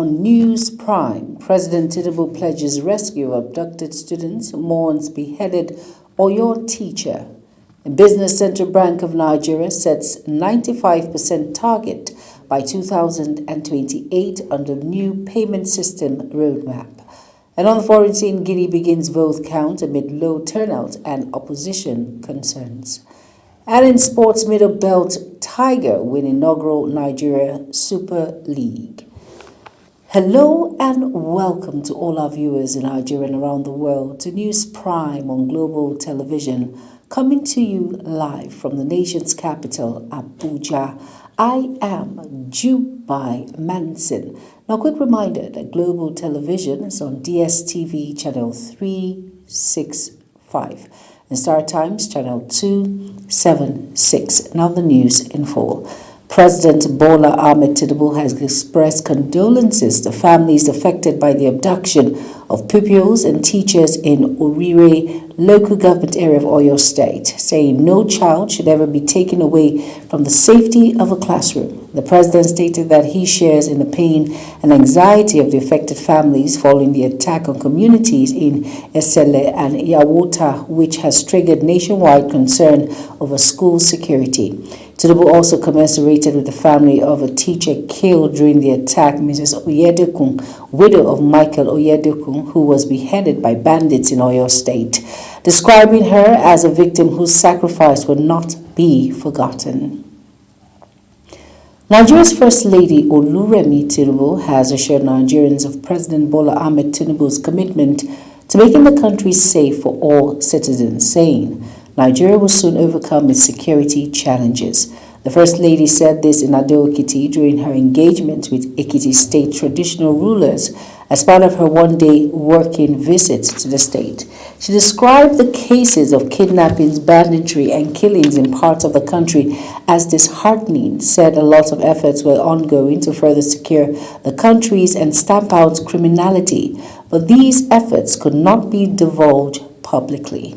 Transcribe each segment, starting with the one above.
On News Prime, President Tinubu pledges rescue of abducted students, mourns beheaded Oyo teacher. The Business Central Bank of Nigeria sets 95% target by 2028 under new payment system roadmap. And on the foreign scene, Guinea begins vote count amid low turnout and opposition concerns. And in sports, Middle Belt Tiger win inaugural Nigeria Super League. Hello and welcome to all our viewers in Nigeria and around the world to News Prime on Global Television, coming to you live from the nation's capital, Abuja. I am Jubai Manson. Now, a quick reminder that Global Television is on DSTV channel 365 and Star Times channel 276. Now the news in full. President Bola Ahmed Tinubu has expressed condolences to families affected by the abduction of pupils and teachers in Orire local government area of Oyo State, saying no child should ever be taken away from the safety of a classroom. The president stated that he shares in the pain and anxiety of the affected families following the attack on communities in Esele and Yawota, which has triggered nationwide concern over school security. Tinubu also commiserated with the family of a teacher killed during the attack, Mrs. Oyedokun, widow of Michael Oyedokun, who was beheaded by bandits in Oyo State, describing her as a victim whose sacrifice will not be forgotten. Nigeria's First Lady Oluremi Tinubu has assured Nigerians of President Bola Ahmed Tinubu's commitment to making the country safe for all citizens, saying Nigeria will soon overcome its security challenges. The First Lady said this in Ado-Ekiti during her engagement with Ekiti State traditional rulers as part of her one-day working visit to the state. She described the cases of kidnappings, banditry, and killings in parts of the country as disheartening, said a lot of efforts were ongoing to further secure the countries and stamp out criminality, but these efforts could not be divulged publicly.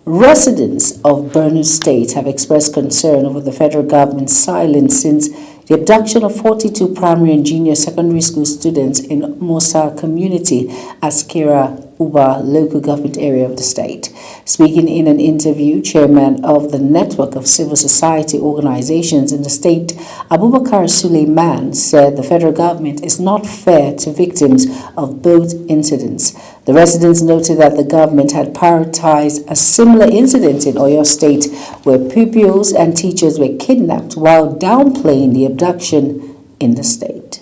Residents of Borno State have expressed concern over the federal government's silence since the abduction of 42 primary and junior secondary school students in Musa community, Askira Uba local government area of the state. Speaking in an interview, chairman of the network of civil society organizations in the state, Abubakar Suleiman, said the federal government is not fair to victims of both incidents. The residents noted that the government had prioritized a similar incident in Oyo State where pupils and teachers were kidnapped while downplaying the abduction in the state.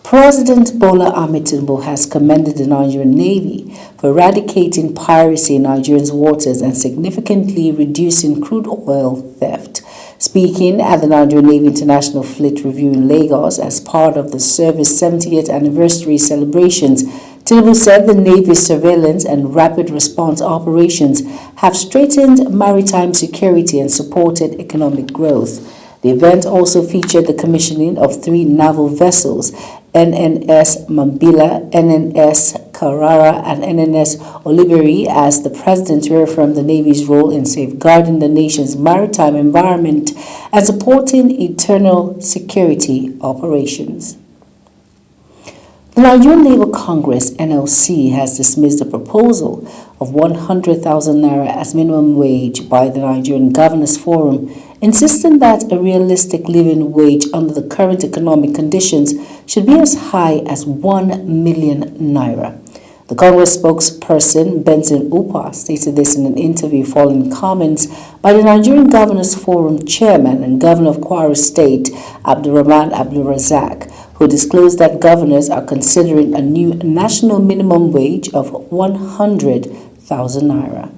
President Bola Ahmed Tinubu has commended the Nigerian Navy for eradicating piracy in Nigeria's waters and significantly reducing crude oil theft. Speaking at the Nigerian Navy International Fleet Review in Lagos as part of the service's 70th anniversary celebrations, Tinubu said the Navy's surveillance and rapid response operations have strengthened maritime security and supported economic growth. The event also featured the commissioning of 3 naval vessels, NNS Mambila, NNS Carrara, and NNS Oliberi, as the president reaffirmed the Navy's role in safeguarding the nation's maritime environment and supporting internal security operations. The Nigerian Labour Congress (NLC) has dismissed the proposal of 100,000 naira as minimum wage by the Nigerian Governors Forum, insisting that a realistic living wage under the current economic conditions should be as high as 1 million naira. The Congress spokesperson Benson Upa stated this in an interview following comments by the Nigerian Governors Forum chairman and governor of Kwara State, Abdurrahman Abdulrazak, who disclosed that governors are considering a new national minimum wage of 100,000 naira.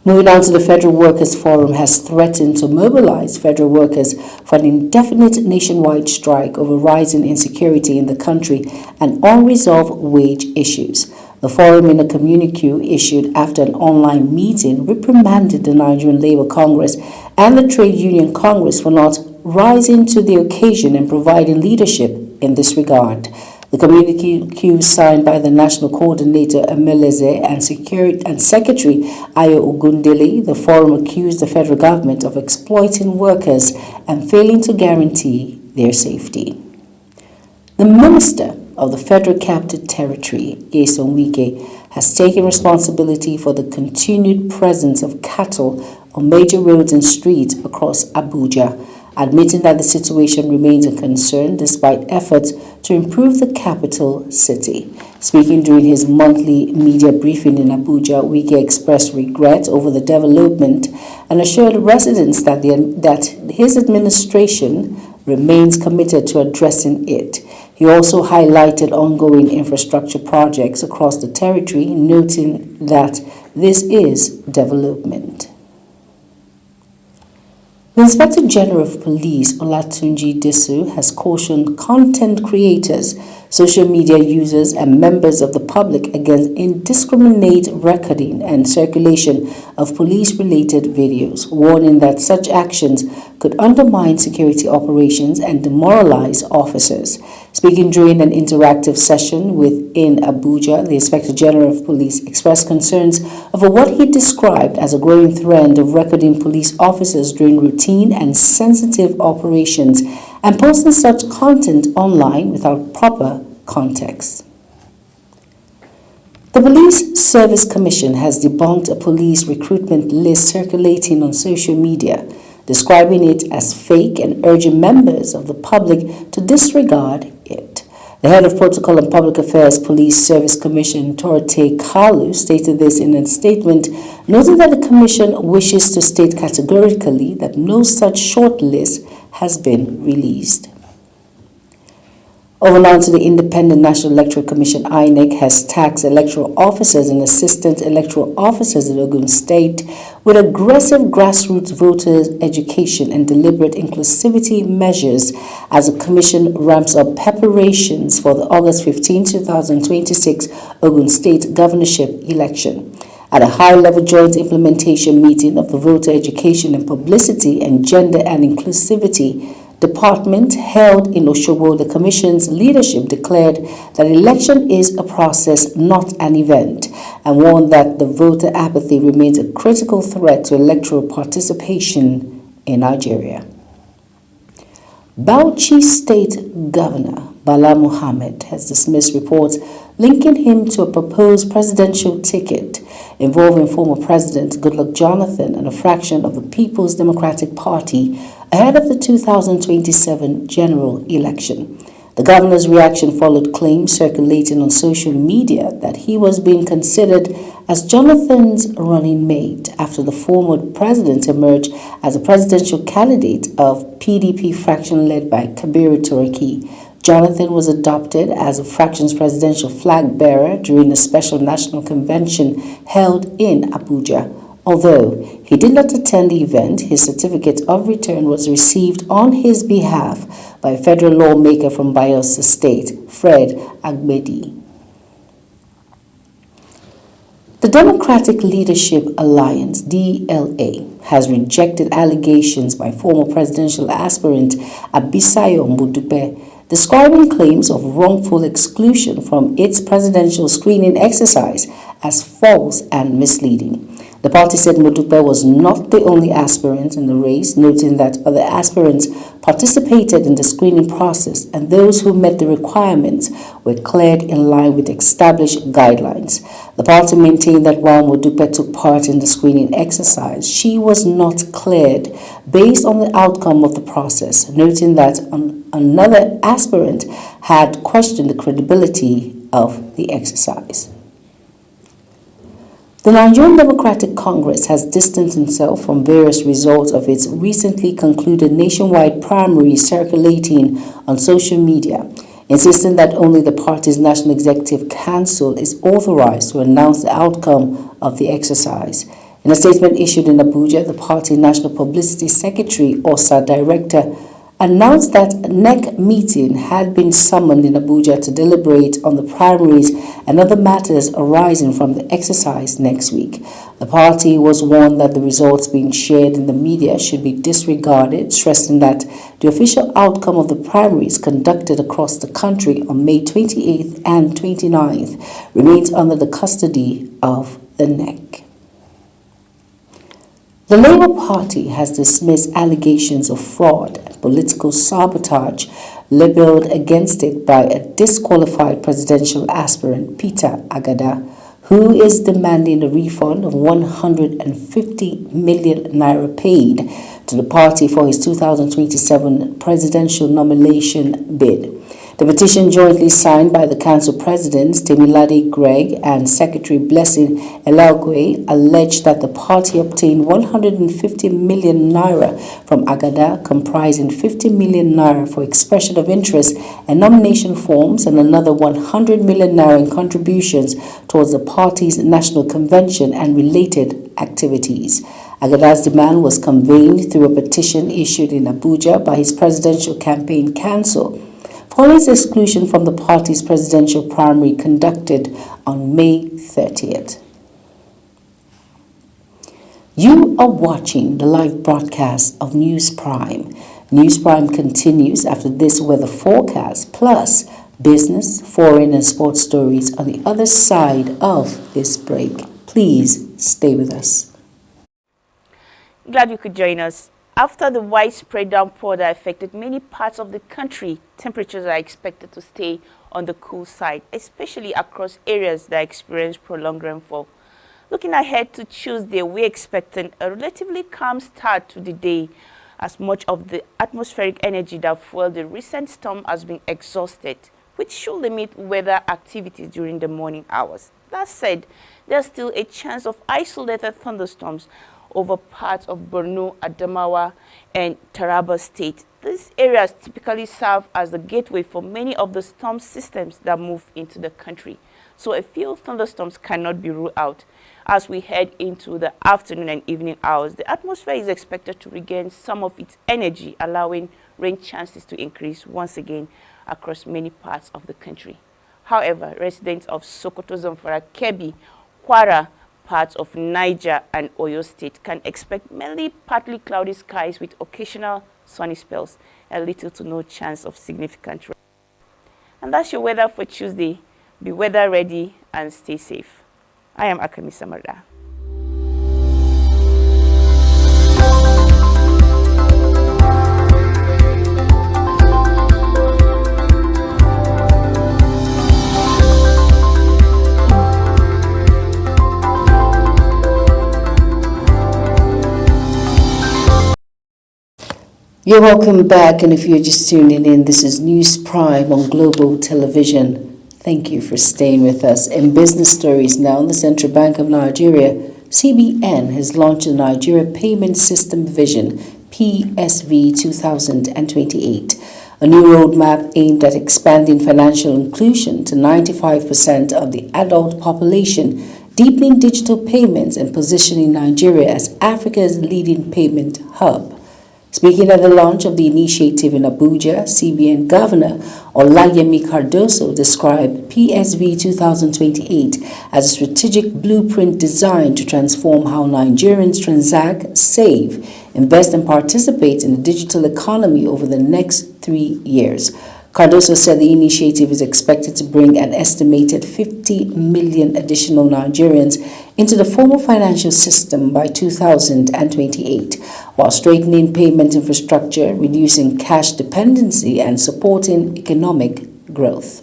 Moving on to the Federal Workers Forum has threatened to mobilize federal workers for an indefinite nationwide strike over rising insecurity in the country and unresolved wage issues. The forum, in a communique issued after an online meeting, reprimanded the Nigerian Labour Congress and the Trade Union Congress for not rising to the occasion and providing leadership in this regard. The communique signed by the National Coordinator Emeleze and Secretary Ayo Ogundele, the forum accused the federal government of exploiting workers and failing to guarantee their safety. The Minister of the Federal Capital Territory, Nyesom Wike, has taken responsibility for the continued presence of cattle on major roads and streets across Abuja, admitting that the situation remains a concern despite efforts to improve the capital city. Speaking during his monthly media briefing in Abuja, Wike expressed regret over the development and assured residents that his administration remains committed to addressing it. He also highlighted ongoing infrastructure projects across the territory, noting that this is development. The Inspector General of Police, Olatunji Disu, has cautioned content creators, social media users, and members of the public against indiscriminate recording and circulation of police-related videos, warning that such actions could undermine security operations and demoralize officers. Speaking during an interactive session within Abuja, the Inspector General of Police expressed concerns over what he described as a growing trend of recording police officers during routine and sensitive operations and posting such content online without proper context. The Police Service Commission has debunked a police recruitment list circulating on social media, describing it as fake and urging members of the public to disregard it. The head of Protocol and Public Affairs Police Service Commission, Torte Kalu, stated this in a statement, noting that the Commission wishes to state categorically that no such short list has been released. Over now to the Independent National Electoral Commission, INEC has tasked electoral officers and assistant electoral officers in Ogun State with aggressive grassroots voters education and deliberate inclusivity measures as the Commission ramps up preparations for the August 15, 2026 Ogun State governorship election. At a high-level joint implementation meeting of the Voter Education and Publicity and Gender and Inclusivity Department held in Osogbo, the Commission's leadership declared that election is a process, not an event, and warned that the voter apathy remains a critical threat to electoral participation in Nigeria. Bauchi State Governor Bala Mohammed has dismissed reports linking him to a proposed presidential ticket involving former President Goodluck Jonathan and a fraction of the People's Democratic Party ahead of the 2027 general election. The governor's reaction followed claims circulating on social media that he was being considered as Jonathan's running mate after the former president emerged as a presidential candidate of PDP faction led by Kabiru Turaki. Jonathan was adopted as a fraction's presidential flag bearer during a special national convention held in Abuja. Although he did not attend the event, his certificate of return was received on his behalf by a federal lawmaker from Bayelsa State, Fred Agbedi. The Democratic Leadership Alliance, DLA, has rejected allegations by former presidential aspirant Abisayo Modupe describing claims of wrongful exclusion from its presidential screening exercise as false and misleading. The party said Modupe was not the only aspirant in the race, noting that other aspirants participated in the screening process and those who met the requirements were cleared in line with established guidelines. The party maintained that while Modupe took part in the screening exercise, she was not cleared based on the outcome of the process, noting that another aspirant had questioned the credibility of the exercise. The Nigerian Democratic Congress has distanced itself from various results of its recently concluded nationwide primaries circulating on social media, insisting that only the party's National Executive Council is authorized to announce the outcome of the exercise. In a statement issued in Abuja, the party National Publicity Secretary, OSA Director announced that NEC meeting had been summoned in Abuja to deliberate on the primaries and other matters arising from the exercise next week. The party was warned that the results being shared in the media should be disregarded, stressing that the official outcome of the primaries conducted across the country on May 28th and 29th remains under the custody of the NEC. The Labour Party has dismissed allegations of fraud and political sabotage labelled against it by a disqualified presidential aspirant, Peter Agada, who is demanding a refund of 150 million naira paid to the party for his 2027 presidential nomination bid. The petition, jointly signed by the council presidents Temilade Greg and Secretary Blessing Elagwe, alleged that the party obtained 150 million naira from Agada, comprising 50 million naira for expression of interest and nomination forms, and another 100 million naira in contributions towards the party's national convention and related activities. Agada's demand was conveyed through a petition issued in Abuja by his presidential campaign council, following his exclusion from the party's presidential primary conducted on May 30th. You are watching the live broadcast of News Prime. News Prime continues after this weather forecast, plus business, foreign and sports stories on the other side of this break. Please stay with us. Glad you could join us. After the widespread downpour that affected many parts of the country, temperatures are expected to stay on the cool side, especially across areas that experience prolonged rainfall. Looking ahead to Tuesday, we're expecting a relatively calm start to the day, as much of the atmospheric energy that fueled the recent storm has been exhausted, which should limit weather activities during the morning hours. That said, there's still a chance of isolated thunderstorms over parts of Borno, Adamawa, and Taraba State. These areas typically serve as the gateway for many of the storm systems that move into the country. So a few thunderstorms cannot be ruled out. As we head into the afternoon and evening hours, the atmosphere is expected to regain some of its energy, allowing rain chances to increase once again across many parts of the country. However, residents of Sokoto, Zamfara, Kebbi, Kwara, parts of Niger and Oyo State can expect mainly partly cloudy skies with occasional sunny spells and little to no chance of significant rain. And that's your weather for Tuesday. Be weather ready and stay safe. I am Akami Samarda. You're welcome back, and if you're just tuning in, this is News Prime on Global Television. Thank you for staying with us. In business stories now, the Central Bank of Nigeria, CBN, has launched the Nigeria Payment System Vision, PSV 2028, a new roadmap aimed at expanding financial inclusion to 95% of the adult population, deepening digital payments, and positioning Nigeria as Africa's leading payment hub. Speaking at the launch of the initiative in Abuja, CBN Governor Olayemi Cardoso described PSV 2028 as a strategic blueprint designed to transform how Nigerians transact, save, invest, and participate in the digital economy over the next 3 years. Cardoso said the initiative is expected to bring an estimated 50 million additional Nigerians into the formal financial system by 2028, while strengthening payment infrastructure, reducing cash dependency, and supporting economic growth.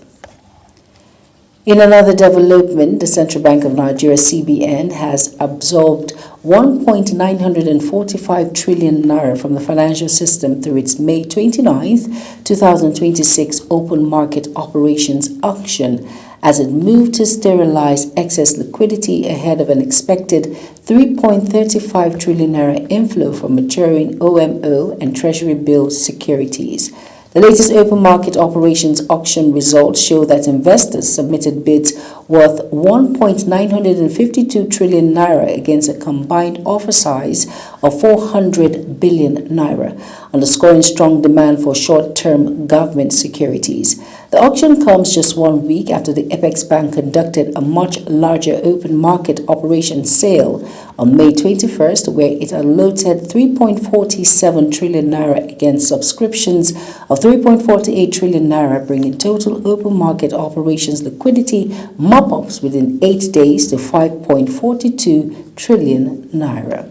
In another development, the Central Bank of Nigeria, CBN, has absorbed 1.945 trillion naira from the financial system through its May 29, 2026 open market operations auction as it moved to sterilize excess liquidity ahead of an expected 3.35 trillion naira inflow from maturing OMO and Treasury bill securities. The latest open market operations auction results show that investors submitted bids worth 1.952 trillion naira against a combined offer size of 400 billion naira, underscoring strong demand for short-term government securities. The auction comes just 1 week after the Apex Bank conducted a much larger open market operation sale on May 21st, where it allotted 3.47 trillion naira against subscriptions of 3.48 trillion naira, bringing total open market operations liquidity mop-ups within 8 days to 5.42 trillion naira.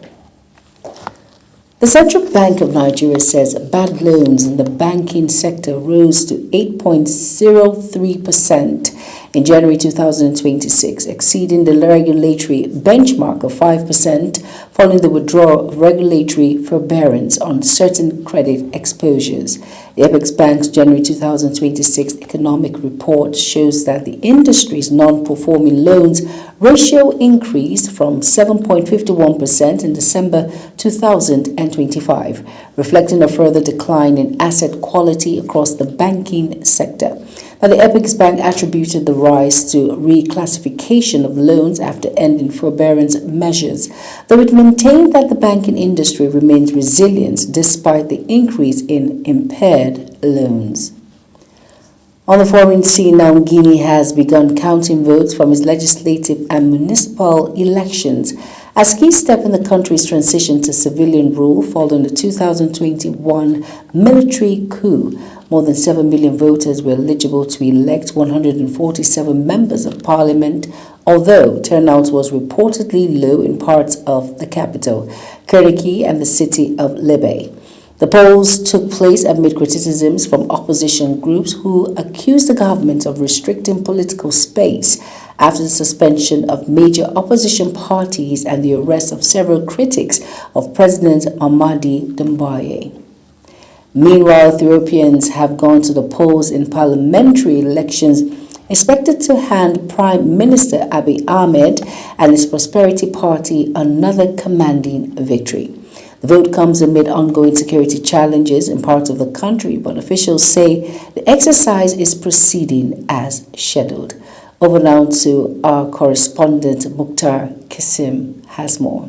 The Central Bank of Nigeria says bad loans in the banking sector rose to 8.03% in January 2026, exceeding the regulatory benchmark of 5% following the withdrawal of regulatory forbearance on certain credit exposures. The Apex Bank's January 2026 economic report shows that the industry's non-performing loans ratio increased from 7.51% in December 2025, reflecting a further decline in asset quality across the banking sector. Now, the Apex Bank attributed the rise to reclassification of loans after ending forbearance measures, though it maintained that the banking industry remains resilient despite the increase in impaired loans. On the foreign scene now, Guinea has begun counting votes from its legislative and municipal elections as a key step in the country's transition to civilian rule following the 2021 military coup. More than 7 million voters were eligible to elect 147 members of parliament, although turnout was reportedly low in parts of the capital, Kiriki, and the city of Libya. The polls took place amid criticisms from opposition groups who accused the government of restricting political space after the suspension of major opposition parties and the arrest of several critics of President Ahmadi Doumbouya. Meanwhile, Ethiopians have gone to the polls in parliamentary elections expected to hand Prime Minister Abiy Ahmed and his Prosperity Party another commanding victory. The vote comes amid ongoing security challenges in parts of the country, but officials say the exercise is proceeding as scheduled. Over now to our correspondent Mukhtar Kasim has more.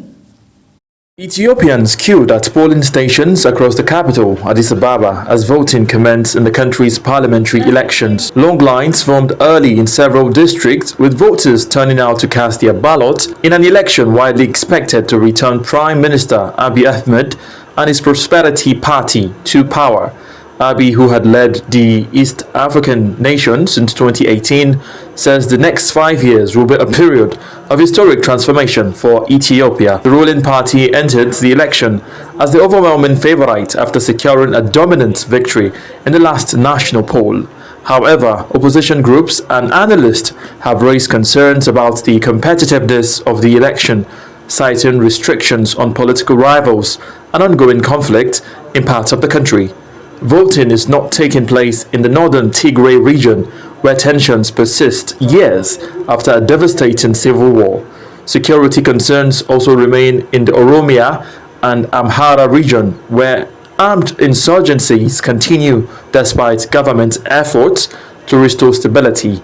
Ethiopians queued at polling stations across the capital, Addis Ababa, as voting commenced in the country's parliamentary elections. Long lines formed early in several districts, with voters turning out to cast their ballot in an election widely expected to return Prime Minister Abiy Ahmed and his Prosperity Party to power. Abiy, who had led the East African nation since 2018, says the next 5 years will be a period of historic transformation for Ethiopia. The ruling party entered the election as the overwhelming favorite after securing a dominant victory in the last national poll. However, opposition groups and analysts have raised concerns about the competitiveness of the election, citing restrictions on political rivals and ongoing conflict in parts of the country. Voting is not taking place in the northern Tigray region, where tensions persist years after a devastating civil war. Security concerns also remain in the Oromia and Amhara region, where armed insurgencies continue despite government efforts to restore stability.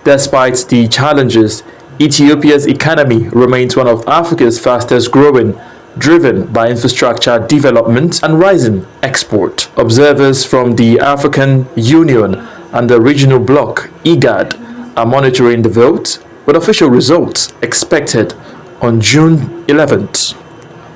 Despite the challenges, Ethiopia's economy remains one of Africa's fastest growing, driven by infrastructure development and rising export. Observers from the African Union and the regional bloc, IGAD, are monitoring the vote, with official results expected on June 11th.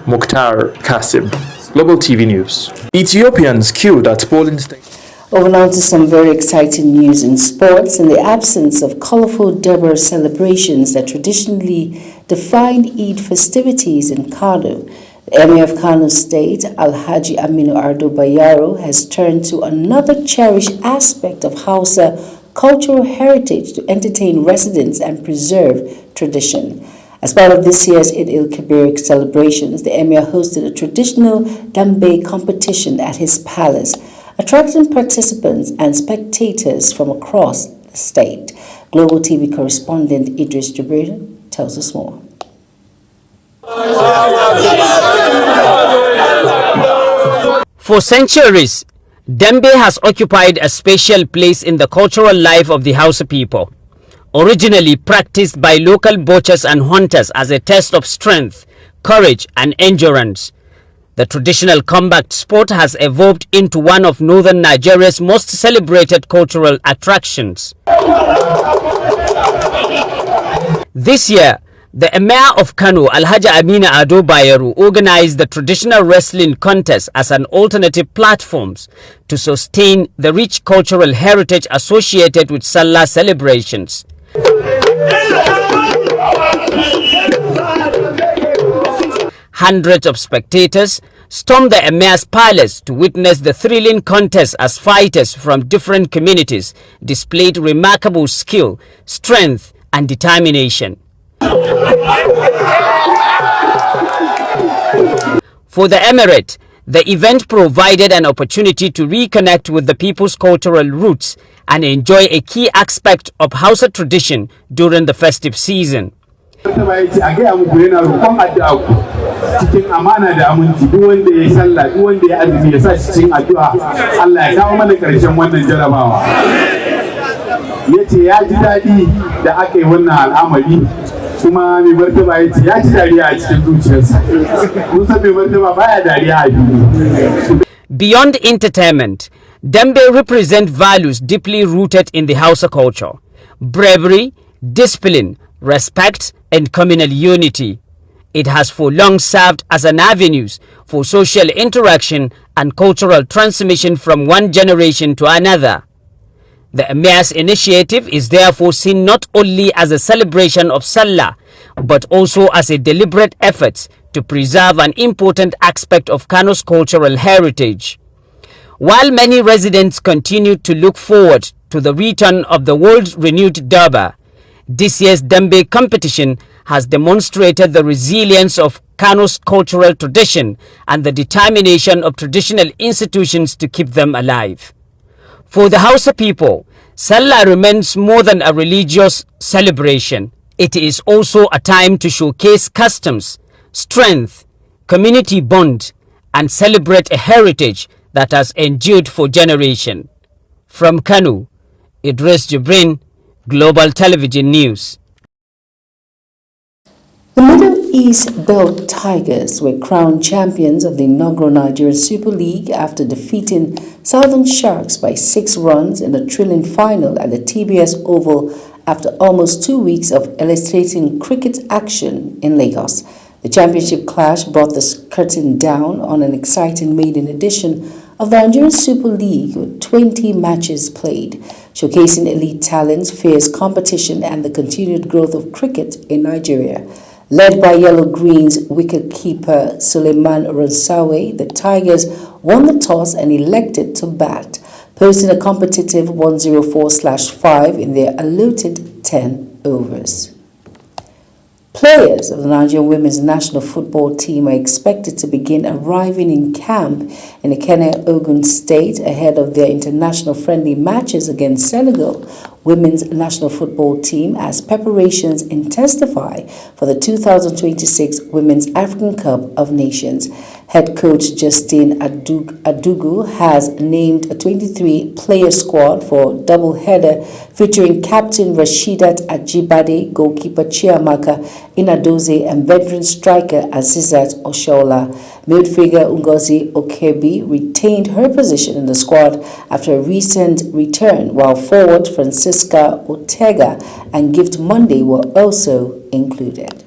Mukhtar Kasim, Global TV News. Ethiopians queued at polling stations. Over now to some very exciting news in sports. In the absence of colorful Durbar celebrations that traditionally defined Eid festivities in Kano, the Emir of Kano State, Alhaji Aminu Ardo Bayero, has turned to another cherished aspect of Hausa cultural heritage to entertain residents and preserve tradition. As part of this year's Eid el-Kabir celebrations, the Emir hosted a traditional Dambe competition at his palace, attracting participants and spectators from across the state. Global TV correspondent Idris Jibril tells us more. For centuries, Dambe has occupied a special place in the cultural life of the Hausa people. Originally practiced by local butchers and hunters as a test of strength, courage and endurance, The traditional combat sport has evolved into one of northern Nigeria's most celebrated cultural attractions. This year, the Emir of Kano, Alhaji Amina Ado Bayero, organized the traditional wrestling contest as an alternative platform to sustain the rich cultural heritage associated with Salah celebrations. Hundreds of spectators stormed the Emir's palace to witness the thrilling contest as fighters from different communities displayed remarkable skill, strength, and determination. For the Emirate, the event provided an opportunity to reconnect with the people's cultural roots and enjoy a key aspect of Hausa tradition during the festive season. Cikin amana da aminci duk wanda ya sallah duk wanda ya azumi ya sa cikin addu'a Allah ya kawo mana karshen wannan jarabawa. Yace ya ji dadi da aka yi wannan al'amari kuma mai martaba yace ya ji dariya a cikin zuciyarsa. Kun san mai martaba baya dariya a fili. Beyond entertainment, Dembe represent values deeply rooted in the Hausa culture: bravery, discipline, respect, and communal unity. It has for long served as an avenue for social interaction and cultural transmission from one generation to another. The Emir's initiative is therefore seen not only as a celebration of Salah, but also as a deliberate effort to preserve an important aspect of Kano's cultural heritage. While many residents continue to look forward to the return of the world-renewed Durbar, this year's Dembe competition has demonstrated the resilience of Kano's cultural tradition and the determination of traditional institutions to keep them alive. For the Hausa people, Salah remains more than a religious celebration. It is also a time to showcase customs, strength, community bond, and celebrate a heritage that has endured for generations. From Kano, Idris Jibrin, Global Television News. The Middle East Belt Tigers were crowned champions of the inaugural Nigerian Super League after defeating Southern Sharks by 6 runs in the thrilling final at the TBS Oval after almost 2 weeks of illustrating cricket action in Lagos. The championship clash brought the curtain down on an exciting maiden edition of the Nigerian Super League with 20 matches played, showcasing elite talents, fierce competition, and the continued growth of cricket in Nigeria. Led by Yellow Green's wicketkeeper Suleiman Ransawe, the Tigers won the toss and elected to bat, posting a competitive 104/5 in their allotted 10 overs. Players of the Nigerian women's national football team are expected to begin arriving in camp in Ikenne, Ogun State ahead of their international friendly matches against Senegal women's national football team as preparations intensify for the 2026 Women's African Cup of Nations. Head coach Justine Adugu has named a 23-player squad for doubleheader featuring captain Rashidat Ajibade, goalkeeper Chiamaka Inadoze, and veteran striker Azizat Oshola. Midfielder Ngozi Okebi retained her position in the squad after a recent return, while forward Francisca Ortega and Gift Monday were also included.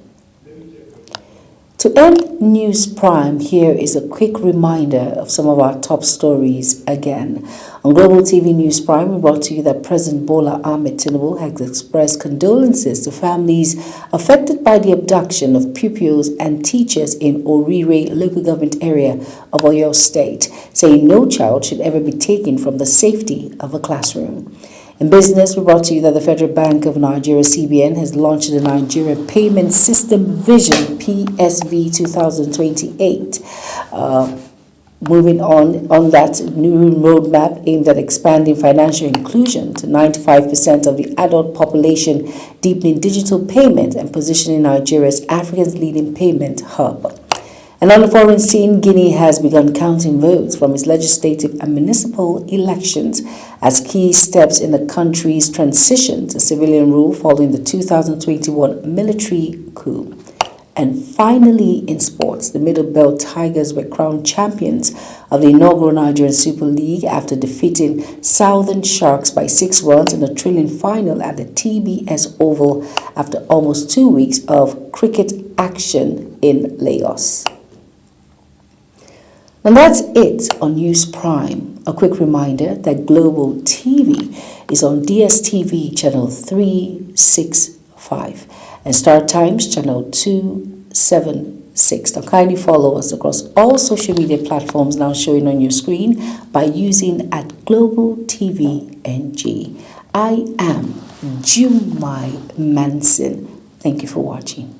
To end News Prime, here is a quick reminder of some of our top stories again. On Global TV News Prime, we brought to you that President Bola Ahmed Tinubu has expressed condolences to families affected by the abduction of pupils and teachers in Orire local government area of Oyo State, saying no child should ever be taken from the safety of a classroom. In business, we brought to you that the Federal Bank of Nigeria, CBN, has launched the Nigeria Payment System Vision, PSV 2028. Moving on that new roadmap aimed at expanding financial inclusion to 95% of the adult population, deepening digital payment and positioning Nigeria as Africa's leading payment hub. And on the foreign scene, Guinea has begun counting votes from its legislative and municipal elections as key steps in the country's transition to civilian rule following the 2021 military coup. And finally, in sports, the Middle Belt Tigers were crowned champions of the inaugural Nigerian Super League after defeating Southern Sharks by 6 runs in a thrilling final at the TBS Oval after almost 2 weeks of cricket action in Lagos. And that's it on News Prime. A quick reminder that Global TV is on DSTV channel 365 and Star Times channel 276. Now kindly follow us across all social media platforms now showing on your screen by using @Global TV NG. I am Jumai Manson. Thank you for watching.